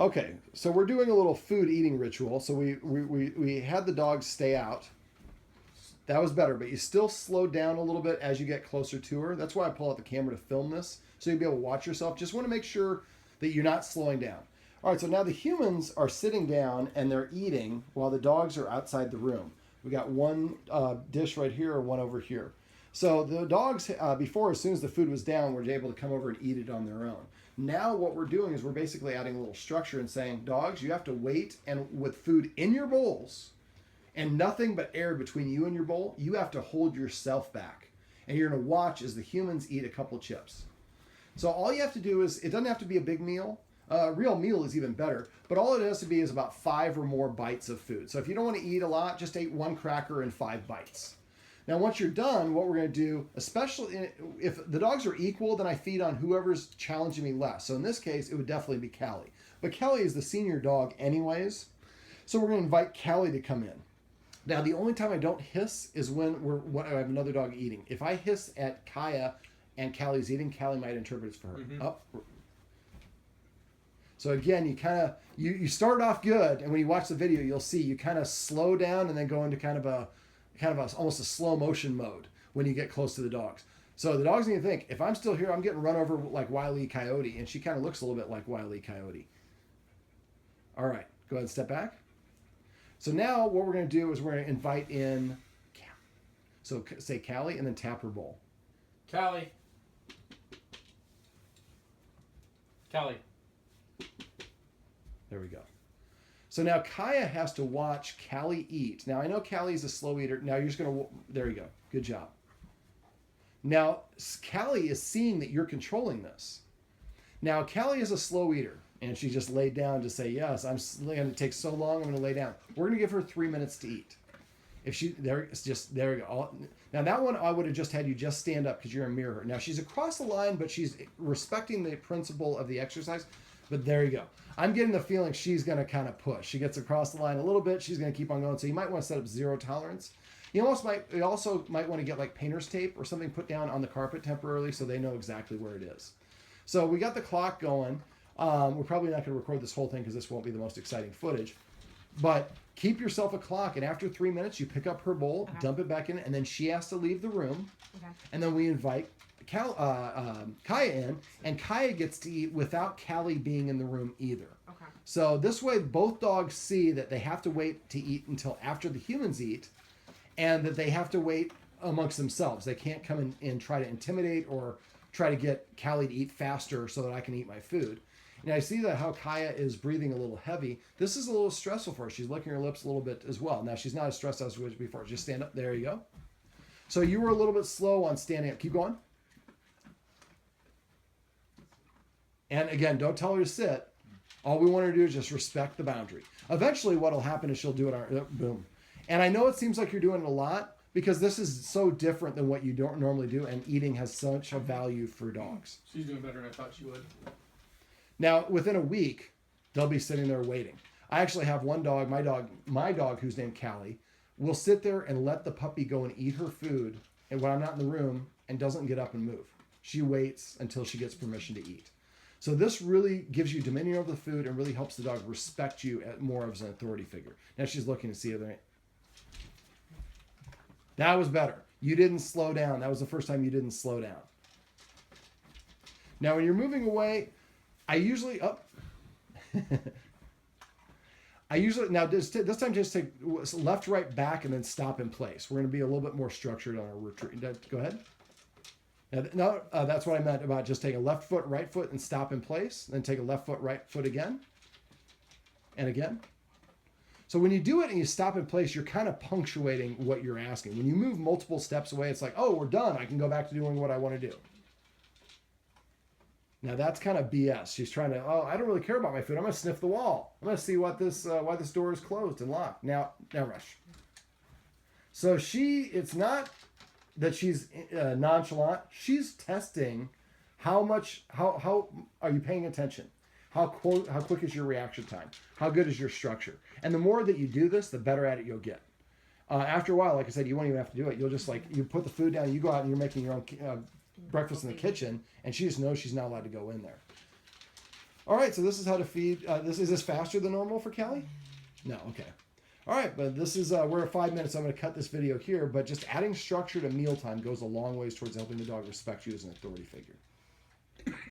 Okay, so we're doing a little food eating ritual. So we had the dogs stay out. That was better, but you still slow down a little bit as you get closer to her. That's why I pull out the camera to film this, so you'll be able to watch yourself. Just want to make sure that you're not slowing down. All right, so now the humans are sitting down and they're eating while the dogs are outside the room. We got one dish right here, one over here. So the dogs, before, as soon as the food was down, were able to come over and eat it on their own. Now what we're doing is we're basically adding a little structure and saying, dogs, you have to wait, and with food in your bowls and nothing but air between you and your bowl, you have to hold yourself back. And you're going to watch as the humans eat a couple chips. So all you have to do is, it doesn't have to be a big meal. A real meal is even better, but all it has to be is about 5 or more bites of food. So if you don't want to eat a lot, just eat 1 cracker and 5 bites. Now, once you're done, what we're going to do, especially if the dogs are equal, then I feed on whoever's challenging me less. So in this case, it would definitely be Callie. But Callie is the senior dog anyways. So we're going to invite Callie to come in. Now, the only time I don't hiss is when I have another dog eating. If I hiss at Kya and Callie's eating, Callie might interpret it's for her. Mm-hmm. Up. So again, you kind of, you start off good, and when you watch the video, you'll see you kind of slow down and then go into kind of almost a slow motion mode when you get close to the dogs. So the dogs need to think, if I'm still here, I'm getting run over like Wile E. Coyote, and she kind of looks a little bit like Wile E. Coyote. All right, go ahead and step back. So now what we're going to do is we're going to invite in Callie. So say Callie and then tap her bowl. Callie. Callie. There we go. So now Kya has to watch Callie eat. Now I know Callie's a slow eater. Now you're just going to, there you go. Good job. Now Callie is seeing that you're controlling this. Now Callie is a slow eater, and she just laid down to say, yes, I'm going to take so long, I'm going to lay down. We're going to give her 3 minutes to eat. If she, there you go. Now that one, I would have just had you just stand up because you're a mirror. Now she's across the line, but she's respecting the principle of the exercise. But there you go. I'm getting the feeling she's going to kind of push. She gets across the line a little bit. She's going to keep on going. So you might want to set up 0 tolerance. You also might want to get like painter's tape or something put down on the carpet temporarily so they know exactly where it is. So we got the clock going. We're probably not going to record this whole thing because this won't be the most exciting footage. But keep yourself a clock, and after 3 minutes, you pick up her bowl, dump it back in, and then she has to leave the room. Okay. And then we invite Kya in, and Kya gets to eat without Callie being in the room either. Okay. So this way, both dogs see that they have to wait to eat until after the humans eat, and that they have to wait amongst themselves. They can't come in and try to intimidate or try to get Callie to eat faster so that I can eat my food. And I see that how Kya is breathing a little heavy. This is a little stressful for her. She's licking her lips a little bit as well. Now, she's not as stressed as she was before. Just stand up. There you go. So you were a little bit slow on standing up. Keep going. And again, don't tell her to sit. All we want her to do is just respect the boundary. Eventually, what will happen is she'll do it. Boom. And I know it seems like you're doing it a lot because this is so different than what you don't normally do, and eating has such a value for dogs. She's doing better than I thought she would. Now, within a week, they'll be sitting there waiting. I actually have one dog, my dog, who's named Callie, will sit there and let the puppy go and eat her food, and when I'm not in the room, and doesn't get up and move. She waits until she gets permission to eat. So this really gives you dominion over the food and really helps the dog respect you more as an authority figure. Now she's looking to see if that was better. You didn't slow down. That was the first time you didn't slow down. Now when you're moving away, I usually now this time just take left, right, back, and then stop in place. We're going to be a little bit more structured on our retreat. Go ahead. No, that's what I meant about just take a left foot, right foot, and stop in place. Then take a left foot, right foot again, and again. So when you do it and you stop in place, you're kind of punctuating what you're asking. When you move multiple steps away, it's like, oh, we're done. I can go back to doing what I want to do. Now that's kind of BS. She's trying to, I don't really care about my food. I'm going to sniff the wall. I'm going to see what why this door is closed and locked. Now rush. So it's not that she's nonchalant. She's testing how are you paying attention? How quick is your reaction time? How good is your structure? And the more that you do this, the better at it you'll get. After a while, like I said, you won't even have to do it. You'll just you put the food down, you go out and you're making your own breakfast in the kitchen, and she just knows she's not allowed to go in there. All right, so this is how to feed. Is this faster than normal for Callie? No, okay. All right, but this is, we're at 5 minutes. So I'm going to cut this video here, but just adding structure to mealtime goes a long ways towards helping the dog respect you as an authority figure.